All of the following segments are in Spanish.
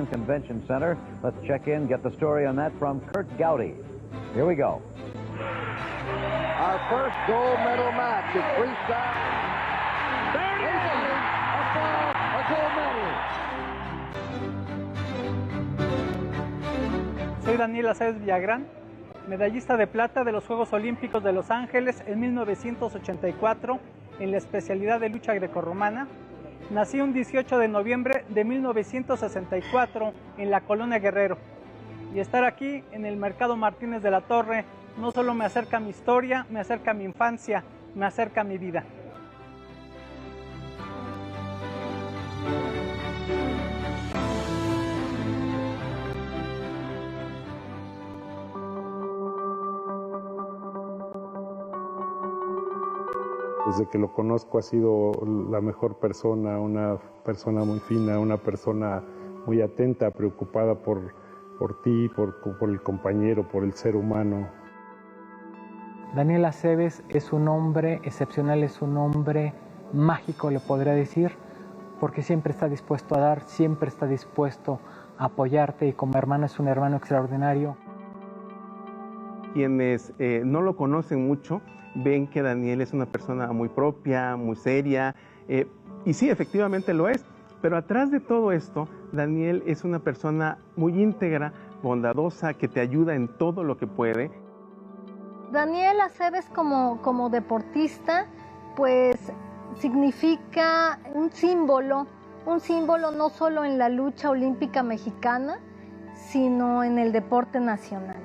Anaheim Convention Center. Let's check in, get the story on that from Kurt Gowdy. Here we go. Our first gold medal match is freestyle. There it is! A gold medal. Soy Daniel Aceves Villagrán, medallista de plata de los Juegos Olímpicos de Los Ángeles en 1984 en la especialidad de lucha grecorromana. Nací un 18 de noviembre de 1964 en la Colonia Guerrero. Y estar aquí en el Mercado Martínez de la Torre no solo me acerca a mi historia, me acerca a mi infancia, me acerca a mi vida. Desde que lo conozco ha sido la mejor persona, una persona muy fina, una persona muy atenta, preocupada por ti, por el compañero, por el ser humano. Daniel Aceves es un hombre excepcional, es un hombre mágico, le podría decir, porque siempre está dispuesto a dar, siempre está dispuesto a apoyarte y como hermano es un hermano extraordinario. Quienes no lo conocen mucho ven que Daniel es una persona muy propia, muy seria, y sí, efectivamente lo es, pero atrás de todo esto, Daniel es una persona muy íntegra, bondadosa, que te ayuda en todo lo que puede. Daniel Aceves como deportista, pues significa un símbolo no solo en la lucha olímpica mexicana, sino en el deporte nacional.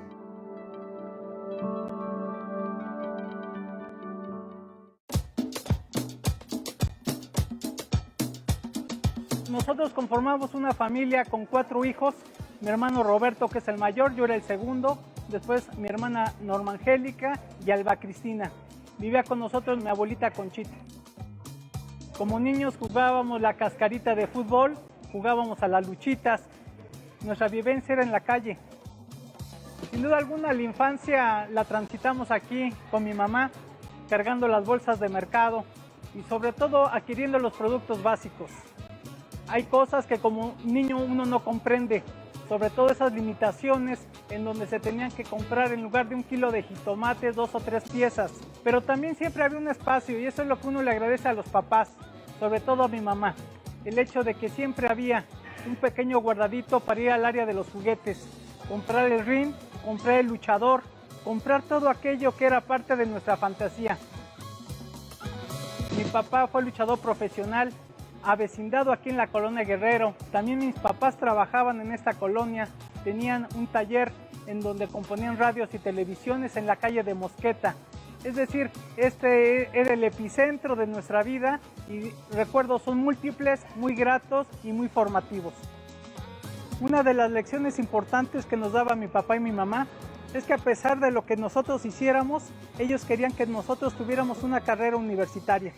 Nosotros conformamos una familia con 4 hijos, mi hermano Roberto, que es el mayor, yo era el segundo, después mi hermana Norma Angélica y Alba Cristina. Vivía con nosotros mi abuelita Conchita. Como niños jugábamos la cascarita de fútbol, jugábamos a las luchitas, nuestra vivencia era en la calle. Sin duda alguna la infancia la transitamos aquí con mi mamá, cargando las bolsas de mercado y sobre todo adquiriendo los productos básicos. Hay cosas que como niño uno no comprende, sobre todo esas limitaciones en donde se tenían que comprar en lugar de 1 kilo de jitomates 2 o 3 piezas. Pero también siempre había un espacio y eso es lo que uno le agradece a los papás, sobre todo a mi mamá. El hecho de que siempre había un pequeño guardadito para ir al área de los juguetes, comprar el ring, comprar el luchador, comprar todo aquello que era parte de nuestra fantasía. Mi papá fue luchador profesional, avecindado aquí en la Colonia Guerrero. También mis papás trabajaban en esta colonia, tenían un taller en donde componían radios y televisiones en la calle de Mosqueta. Es decir, este era el epicentro de nuestra vida y recuerdos son múltiples, muy gratos y muy formativos. Una de las lecciones importantes que nos daba mi papá y mi mamá es que a pesar de lo que nosotros hiciéramos, ellos querían que nosotros tuviéramos una carrera universitaria.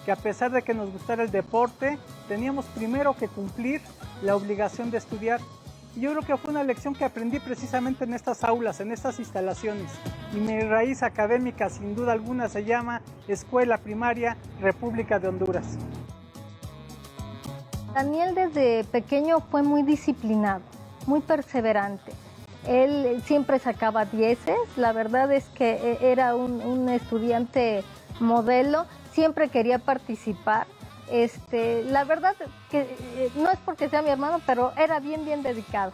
Que a pesar de que nos gustara el deporte, teníamos primero que cumplir la obligación de estudiar. Y yo creo que fue una lección que aprendí precisamente en estas aulas, en estas instalaciones. Y mi raíz académica, sin duda alguna, se llama Escuela Primaria República de Honduras. Daniel desde pequeño fue muy disciplinado, muy perseverante. Él siempre sacaba 10, la verdad es que era un estudiante modelo. Siempre quería participar. La verdad que no es porque sea mi hermano, pero era bien dedicado.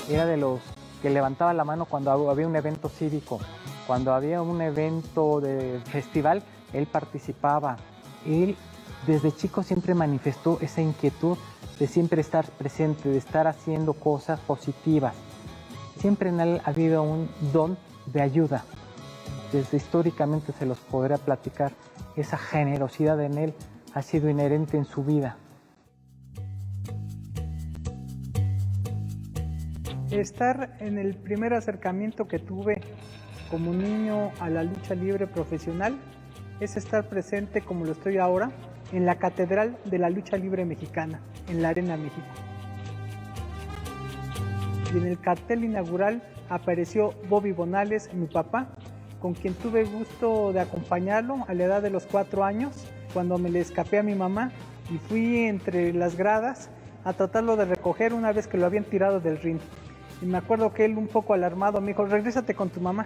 Era de los que levantaba la mano cuando había un evento cívico, cuando había un evento de festival, él participaba. Él desde chico siempre manifestó esa inquietud de siempre estar presente, de estar haciendo cosas positivas. Siempre en él ha habido un don de ayuda. Desde históricamente se los podrá platicar, esa generosidad en él ha sido inherente en su vida. Estar en el primer acercamiento que tuve como niño a la lucha libre profesional es estar presente, como lo estoy ahora, en la Catedral de la Lucha Libre Mexicana, en la Arena México. Y en el cartel inaugural apareció Bobby Bonales, mi papá, con quien tuve gusto de acompañarlo a la edad de los 4 años, cuando me le escapé a mi mamá y fui entre las gradas a tratarlo de recoger una vez que lo habían tirado del ring. Y me acuerdo que él, un poco alarmado, me dijo, regrésate con tu mamá.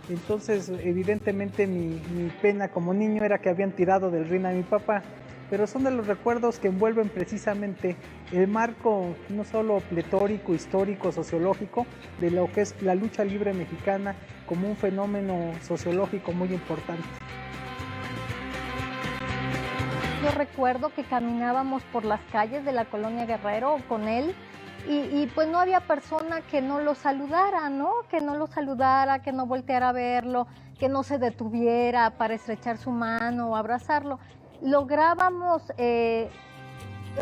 Entonces, evidentemente, mi pena como niño era que habían tirado del ring a mi papá. Pero son de los recuerdos que envuelven precisamente el marco no solo pletórico, histórico, sociológico, de lo que es la lucha libre mexicana como un fenómeno sociológico muy importante. Yo recuerdo que caminábamos por las calles de la colonia Guerrero con él y pues no había persona que no lo saludara, ¿no? Que no lo saludara, que no volteara a verlo, que no se detuviera para estrechar su mano o abrazarlo. Lográbamos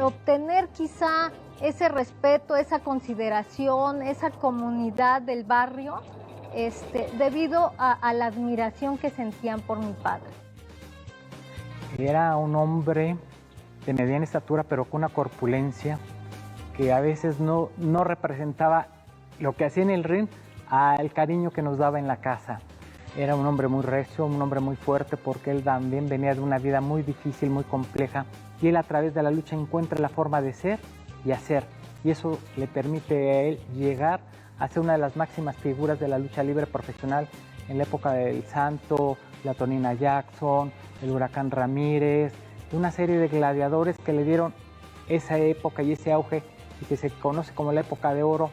obtener quizá ese respeto, esa consideración, esa comunidad del barrio, debido a la admiración que sentían por mi padre. Era un hombre de mediana estatura, pero con una corpulencia que a veces no representaba lo que hacía en el ring al cariño que nos daba en la casa. Era un hombre muy recio, un hombre muy fuerte, porque él también venía de una vida muy difícil, muy compleja, y él a través de la lucha encuentra la forma de ser y hacer, y eso le permite a él llegar a ser una de las máximas figuras de la lucha libre profesional en la época del Santo, la Tonina Jackson, el Huracán Ramírez, una serie de gladiadores que le dieron esa época y ese auge y que se conoce como la época de oro.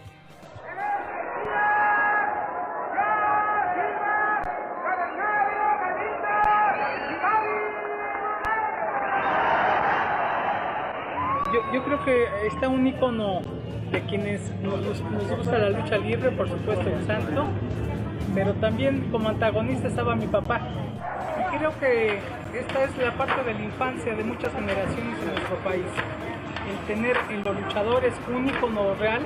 Yo creo que está un ícono de quienes nos gusta la lucha libre, por supuesto el Santo, pero también como antagonista estaba mi papá. Y creo que esta es la parte de la infancia de muchas generaciones en nuestro país, el tener en los luchadores un ícono real.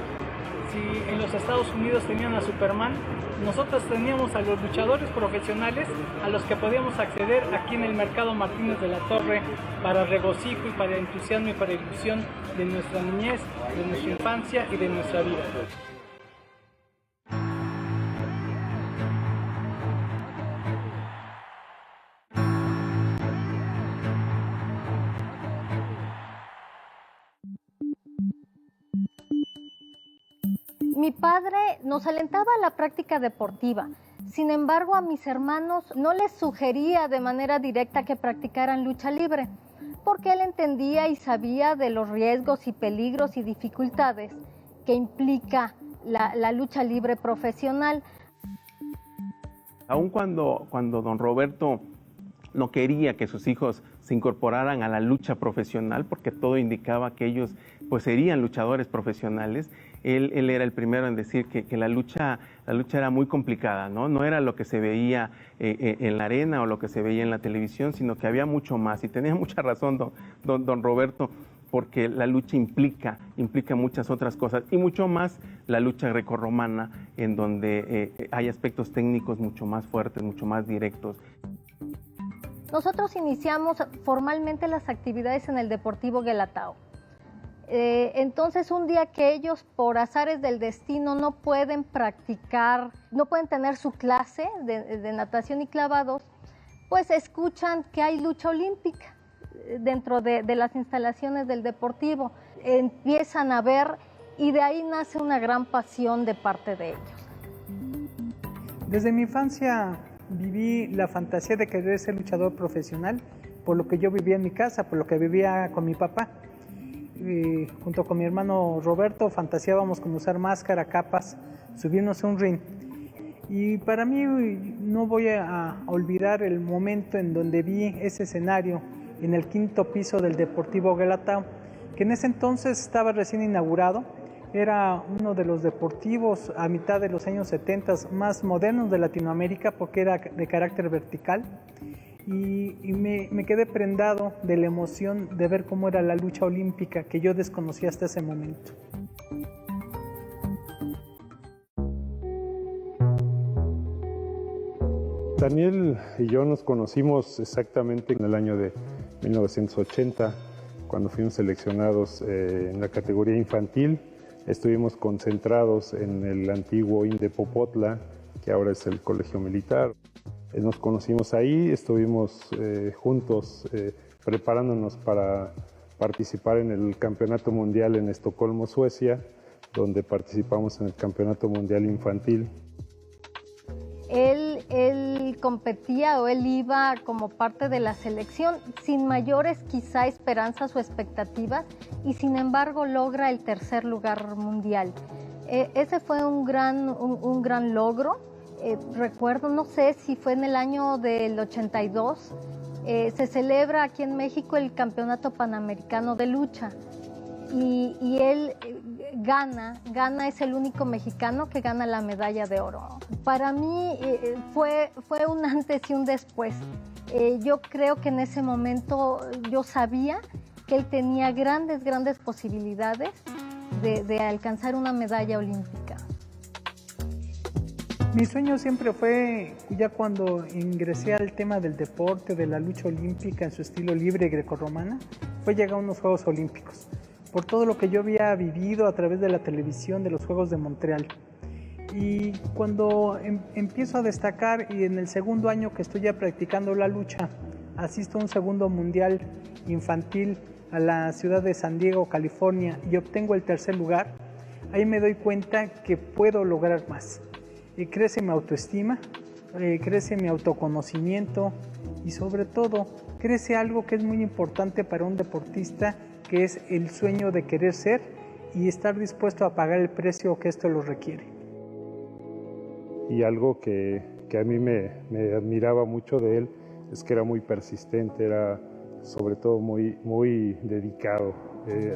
Si en los Estados Unidos tenían a Superman, nosotros teníamos a los luchadores profesionales a los que podíamos acceder aquí en el Mercado Martínez de la Torre para regocijo y para entusiasmo y para ilusión de nuestra niñez, de nuestra infancia y de nuestra vida. Mi padre nos alentaba a la práctica deportiva. Sin embargo, a mis hermanos no les sugería de manera directa que practicaran lucha libre, porque él entendía y sabía de los riesgos y peligros y dificultades que implica la lucha libre profesional. Aun cuando don Roberto no quería que sus hijos se incorporaran a la lucha profesional, porque todo indicaba que ellos pues serían luchadores profesionales, él era el primero en decir que la lucha era muy complicada, ¿no? No era lo que se veía en la arena o lo que se veía en la televisión, sino que había mucho más. Y tenía mucha razón don Roberto, porque la lucha implica muchas otras cosas, y mucho más la lucha grecorromana, en donde hay aspectos técnicos mucho más fuertes, mucho más directos. Nosotros iniciamos formalmente las actividades en el Deportivo Guelatao. Entonces, un día que ellos, por azares del destino, no pueden practicar, no pueden tener su clase de natación y clavados, pues escuchan que hay lucha olímpica dentro de las instalaciones del Deportivo. Empiezan a ver y de ahí nace una gran pasión de parte de ellos. Desde mi infancia viví la fantasía de querer ser luchador profesional, por lo que yo vivía en mi casa, por lo que vivía con mi papá. Junto con mi hermano Roberto fantaseábamos con usar máscara, capas, subirnos a un ring. Y para mí no voy a olvidar el momento en donde vi ese escenario en el 5º piso del Deportivo Guelatao, que en ese entonces estaba recién inaugurado. Era uno de los deportivos a mitad de los años 70 más modernos de Latinoamérica, porque era de carácter vertical. Y me quedé prendado de la emoción de ver cómo era la lucha olímpica, que yo desconocía hasta ese momento. Daniel y yo nos conocimos exactamente en el año de 1980, cuando fuimos seleccionados en la categoría infantil. Estuvimos concentrados en el antiguo INDE Popotla, que ahora es el Colegio Militar. Nos conocimos ahí, estuvimos juntos preparándonos para participar en el Campeonato Mundial en Estocolmo, Suecia, donde participamos en el Campeonato Mundial Infantil. Él competía o él iba como parte de la selección sin mayores quizá esperanzas o expectativas y sin embargo logra el tercer lugar mundial. Ese fue un gran logro. Recuerdo, no sé si fue en el año del 82, se celebra aquí en México el Campeonato Panamericano de Lucha y él gana, es el único mexicano que gana la medalla de oro. Para mí fue un antes y un después. Yo creo que en ese momento yo sabía que él tenía grandes posibilidades de alcanzar una medalla olímpica. Mi sueño siempre fue, ya cuando ingresé al tema del deporte, de la lucha olímpica en su estilo libre grecorromana, fue llegar a unos Juegos Olímpicos, por todo lo que yo había vivido a través de la televisión de los Juegos de Montreal. Y cuando empiezo a destacar, y en el segundo año que estoy ya practicando la lucha, asisto a un segundo mundial infantil a la ciudad de San Diego, California, y obtengo el tercer lugar, ahí me doy cuenta que puedo lograr más. Y crece mi autoestima, crece mi autoconocimiento y sobre todo crece algo que es muy importante para un deportista, que es el sueño de querer ser y estar dispuesto a pagar el precio que esto lo requiere. Y algo que a mí me admiraba mucho de él es que era muy persistente, era sobre todo muy dedicado.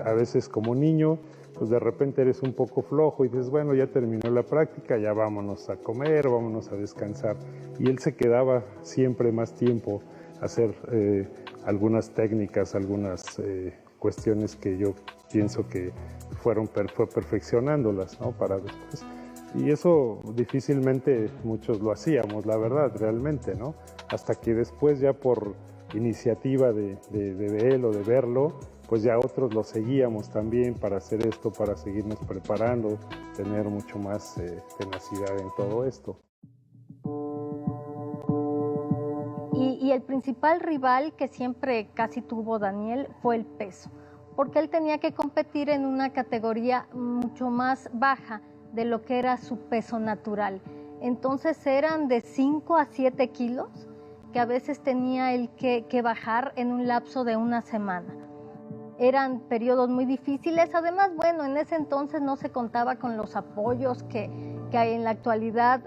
A veces como niño, pues de repente eres un poco flojo y dices, bueno, ya terminó la práctica, ya vámonos a comer, vámonos a descansar. Y él se quedaba siempre más tiempo a hacer algunas técnicas, algunas cuestiones que yo pienso que fue perfeccionándolas, ¿no? Para después. Y eso difícilmente muchos lo hacíamos, la verdad, realmente, ¿no? Hasta que después ya por iniciativa de él o de verlo, pues ya otros lo seguíamos también para hacer esto, para seguirnos preparando, tener mucho más tenacidad en todo esto. Y el principal rival que siempre casi tuvo Daniel fue el peso, porque él tenía que competir en una categoría mucho más baja de lo que era su peso natural. Entonces eran de 5 a 7 kilos que a veces tenía él que bajar en un lapso de una semana. Eran periodos muy difíciles, además, bueno, en ese entonces no se contaba con los apoyos que en la actualidad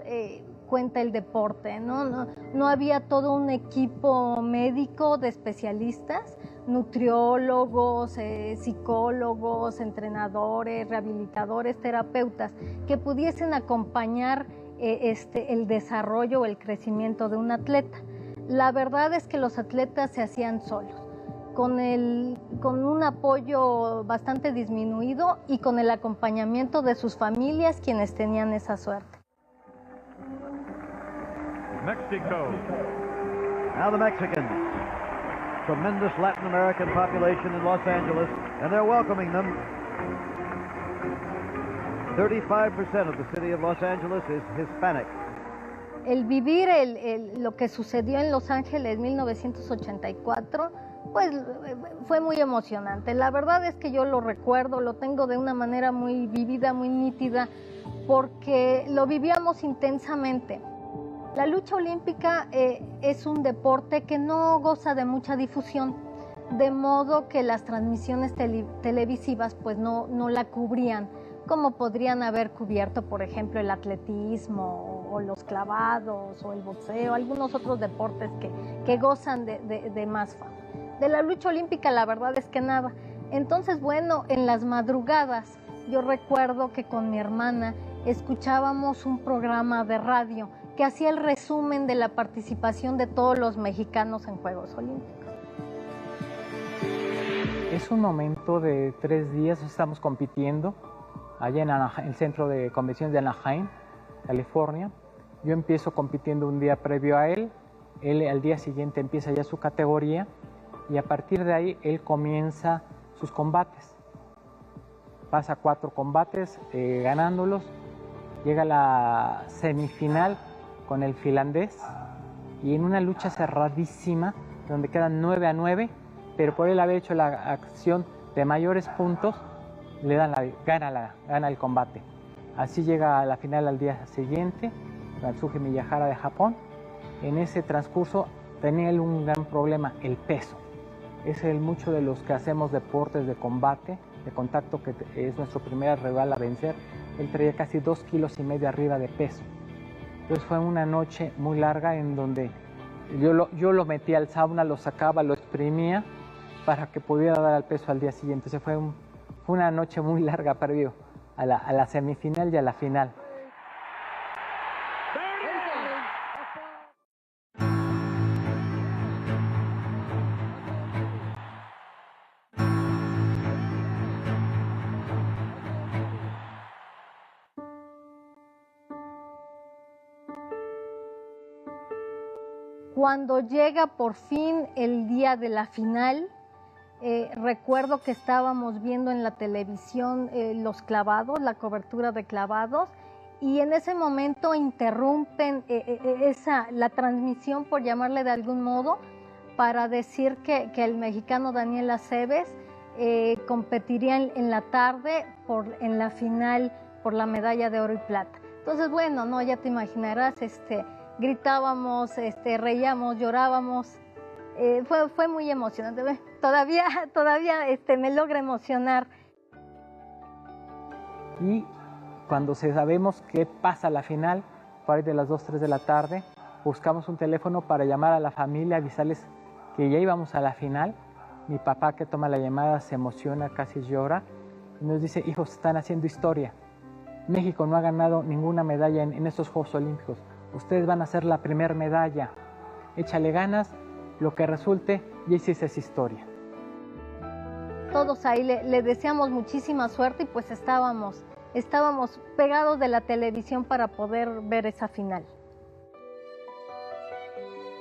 cuenta el deporte, ¿no? No había todo un equipo médico de especialistas, nutriólogos, psicólogos, entrenadores, rehabilitadores, terapeutas, que pudiesen acompañar el desarrollo o el crecimiento de un atleta. La verdad es que los atletas se hacían solos, con un apoyo bastante disminuido y con el acompañamiento de sus familias, quienes tenían esa suerte. Mexico. Now the Mexicans. Tremendous Latin American population in Los Angeles, and they're welcoming them. 35% of the city of Los Angeles is Hispanic. El vivir lo que sucedió en Los Ángeles en 1984, pues fue muy emocionante. La verdad es que yo lo recuerdo, lo tengo de una manera muy vívida, muy nítida, porque lo vivíamos intensamente. La lucha olímpica es un deporte que no goza de mucha difusión, de modo que las transmisiones televisivas pues no la cubrían, como podrían haber cubierto, por ejemplo, el atletismo o los clavados o el boxeo, algunos otros deportes que gozan de más fama. De la lucha olímpica la verdad es que nada. Entonces, bueno, en las madrugadas yo recuerdo que con mi hermana escuchábamos un programa de radio que hacía el resumen de la participación de todos los mexicanos en Juegos Olímpicos. Es un momento de 3 días, estamos compitiendo allá en el centro de convenciones de Anaheim, California. Yo empiezo compitiendo un día previo a él al día siguiente empieza ya su categoría y a partir de ahí él comienza sus combates. Pasa 4 combates ganándolos, llega a la semifinal con el finlandés y en una lucha cerradísima donde quedan 9-9, pero por él haber hecho la acción de mayores puntos, gana el combate. Así llega a la final al día siguiente, Natsuki Miyahara de Japón. En ese transcurso tenía él un gran problema, el peso. Es mucho de los que hacemos deportes de combate, de contacto, que es nuestro primer rival a vencer. Él traía casi 2,5 kilos arriba de peso. Entonces fue una noche muy larga en donde yo lo metía al sauna, lo sacaba, lo exprimía para que pudiera dar al peso al día siguiente. Entonces fue una noche muy larga previo a la semifinal y a la final. Cuando llega por fin el día de la final, recuerdo que estábamos viendo en la televisión los clavados, la cobertura de clavados, y en ese momento interrumpen la transmisión, por llamarle de algún modo, para decir que el mexicano Daniel Aceves competiría en la tarde en la final por la medalla de oro y plata. Entonces, bueno, no, ya te imaginarás, gritábamos, reíamos, llorábamos. Fue muy emocionante. Todavía me logra emocionar. Y cuando sabemos qué pasa a la final, por ahí de las 2, 3 de la tarde, buscamos un teléfono para llamar a la familia, avisarles que ya íbamos a la final. Mi papá, que toma la llamada, se emociona, casi llora, y nos dice: hijos, están haciendo historia. México no ha ganado ninguna medalla en estos Juegos Olímpicos. Ustedes van a hacer la primera medalla. Échale ganas, lo que resulte, y esa es historia. Todos ahí le deseamos muchísima suerte y pues estábamos pegados de la televisión para poder ver esa final.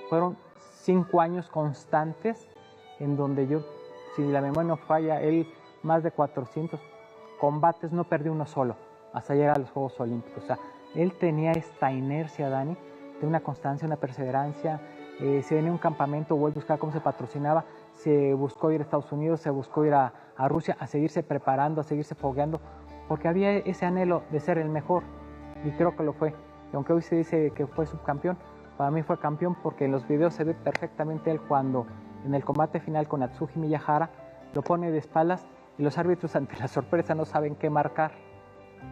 Fueron 5 años constantes en donde yo, si la memoria no falla, él más de 400 combates, no perdió uno solo hasta llegar a los Juegos Olímpicos. O sea, él tenía esta inercia, Dani, de una constancia, una perseverancia. Se venía a un campamento o él buscaba cómo se patrocinaba, se buscó ir a Estados Unidos, se buscó ir a Rusia, a seguirse preparando, a seguirse fogueando, porque había ese anhelo de ser el mejor, y creo que lo fue. Y aunque hoy se dice que fue subcampeón, para mí fue campeón, porque en los videos se ve perfectamente él cuando en el combate final con Natsuki Miyahara lo pone de espaldas y los árbitros, ante la sorpresa, no saben qué marcar.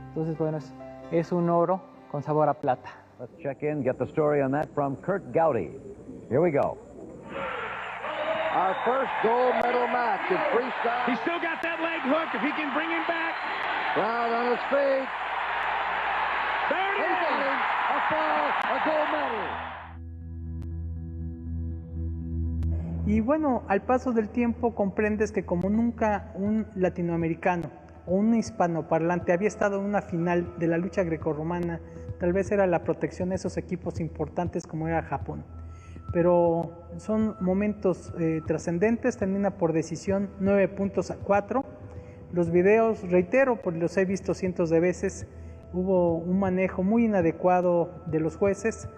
Entonces, bueno, es un oro con sabor a plata. Let's check in, get the story on that from Kurt Gowdy. Here we go. Our first gold medal match in freestyle. He's still got that leg hook if he can bring him back. Brown on his feet. There it is. A fall, a gold medal. Y bueno, al paso del tiempo comprendes que como nunca un latinoamericano o un hispanoparlante había estado en una final de la lucha grecorromana, tal vez era la protección de esos equipos importantes como era Japón. Pero son momentos trascendentes, termina por decisión 9-4. Los videos, reitero, pues los he visto cientos de veces, hubo un manejo muy inadecuado de los jueces.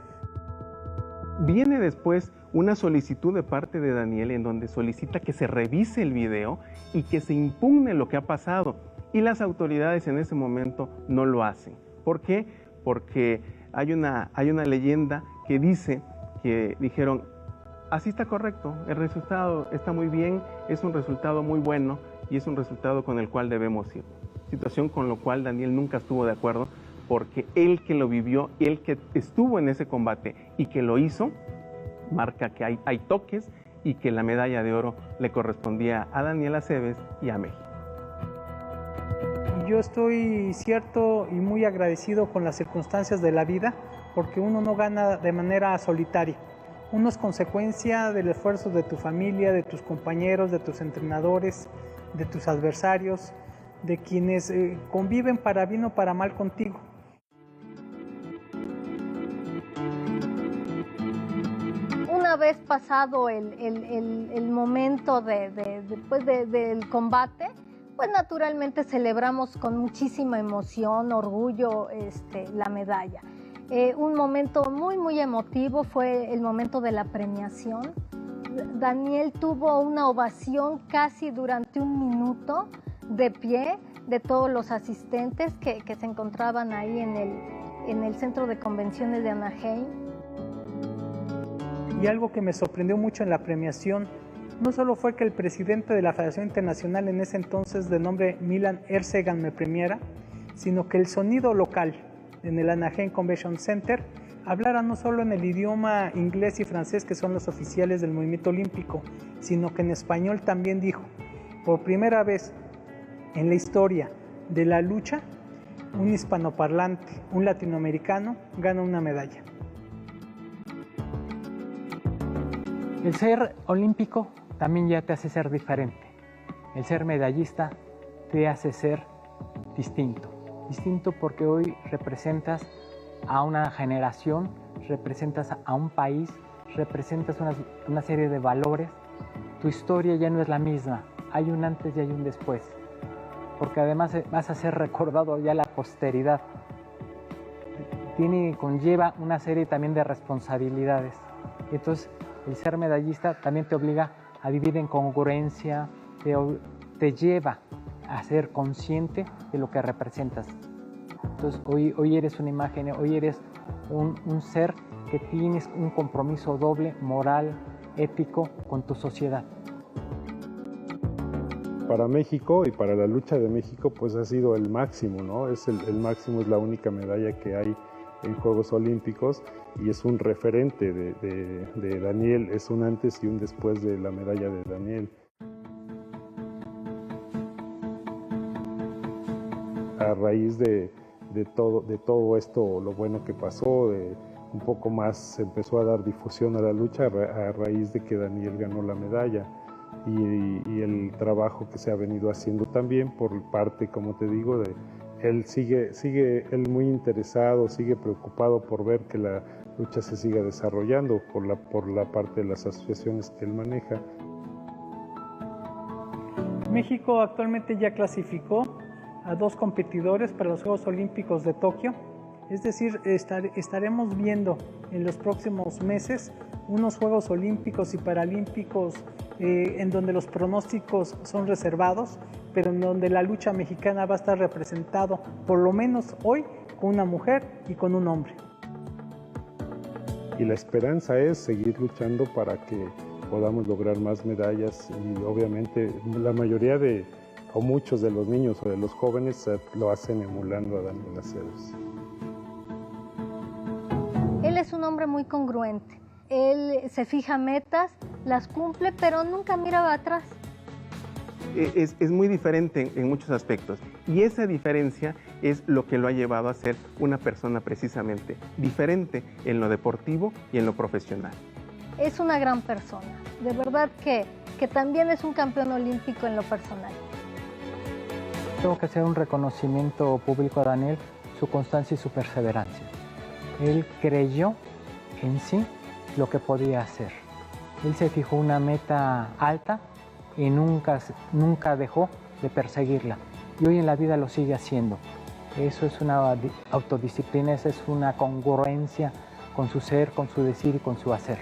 Viene después una solicitud de parte de Daniel en donde solicita que se revise el video y que se impugne lo que ha pasado. Y las autoridades en ese momento no lo hacen. ¿Por qué? Porque hay una leyenda que dice que dijeron: así está correcto, el resultado está muy bien, es un resultado muy bueno y es un resultado con el cual debemos ir. Situación con la cual Daniel nunca estuvo de acuerdo, porque él que lo vivió, él que estuvo en ese combate y que lo hizo, marca que hay toques y que la medalla de oro le correspondía a Daniel Aceves y a México. Yo estoy cierto y muy agradecido con las circunstancias de la vida, porque uno no gana de manera solitaria. Uno es consecuencia del esfuerzo de tu familia, de tus compañeros, de tus entrenadores, de tus adversarios, de quienes conviven para bien o para mal contigo. Una vez pasado el momento del combate, pues naturalmente celebramos con muchísima emoción, orgullo, la medalla. Un momento muy, muy emotivo fue el momento de la premiación. Daniel tuvo una ovación casi durante un minuto de pie de todos los asistentes que se encontraban ahí en el centro de convenciones de Anaheim. Y algo que me sorprendió mucho en la premiación no solo fue que el presidente de la Federación Internacional en ese entonces, de nombre Milan Ercegan, me premiara, sino que el sonido local en el Anaheim Convention Center hablara no solo en el idioma inglés y francés, que son los oficiales del movimiento olímpico, sino que en español también dijo: por primera vez en la historia de la lucha, un hispanoparlante, un latinoamericano, gana una medalla. El ser olímpico también ya te hace ser diferente. El ser medallista te hace ser distinto. Distinto porque hoy representas a una generación, representas a un país, representas una serie de valores. Tu historia ya no es la misma, hay un antes y hay un después. Porque además vas a ser recordado ya la posteridad. Conlleva una serie también de responsabilidades. Entonces, el ser medallista también te obliga a vivir en congruencia, te lleva a ser consciente de lo que representas. Entonces, hoy eres una imagen, hoy eres un ser que tienes un compromiso doble, moral, ético, con tu sociedad. Para México y para la lucha de México, pues ha sido el máximo, ¿no? El máximo, es la única medalla que hay en Juegos Olímpicos y es un referente de Daniel, es un antes y un después de la medalla de Daniel. A raíz de todo esto, lo bueno que pasó, un poco más se empezó a dar difusión a la lucha a raíz de que Daniel ganó la medalla. Y el trabajo que se ha venido haciendo también por parte, como te digo, él sigue él muy interesado, sigue preocupado por ver que la lucha se siga desarrollando por la parte de las asociaciones que él maneja. México actualmente ya clasificó a 2 competidores para los Juegos Olímpicos de Tokio. Es decir, estaremos viendo en los próximos meses unos Juegos Olímpicos y Paralímpicos en donde los pronósticos son reservados, pero en donde la lucha mexicana va a estar representado, por lo menos hoy, con una mujer y con un hombre. Y la esperanza es seguir luchando para que podamos lograr más medallas y obviamente la mayoría o muchos de los niños o de los jóvenes lo hacen emulando a Daniel Aceves. Él es un hombre muy congruente. Él se fija metas, las cumple, pero nunca miraba atrás. Es muy diferente en muchos aspectos y esa diferencia es lo que lo ha llevado a ser una persona precisamente diferente en lo deportivo y en lo profesional. Es una gran persona, de verdad que también es un campeón olímpico en lo personal. Tengo que hacer un reconocimiento público a Daniel, su constancia y su perseverancia. Él creyó en sí lo que podía hacer. Él se fijó una meta alta y nunca dejó de perseguirla. Y hoy en la vida lo sigue haciendo. Eso es una autodisciplina, esa es una congruencia con su ser, con su decir y con su hacer.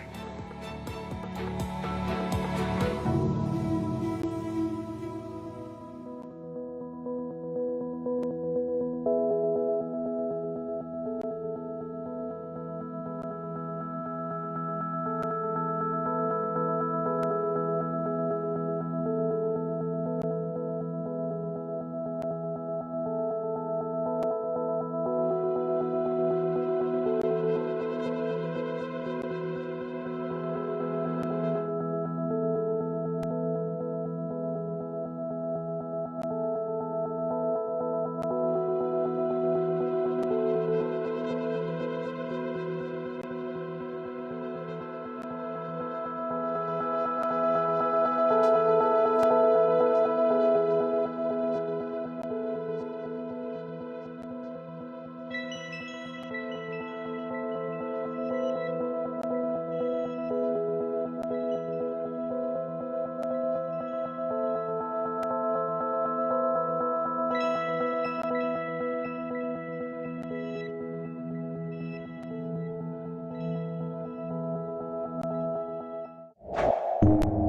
Thank you.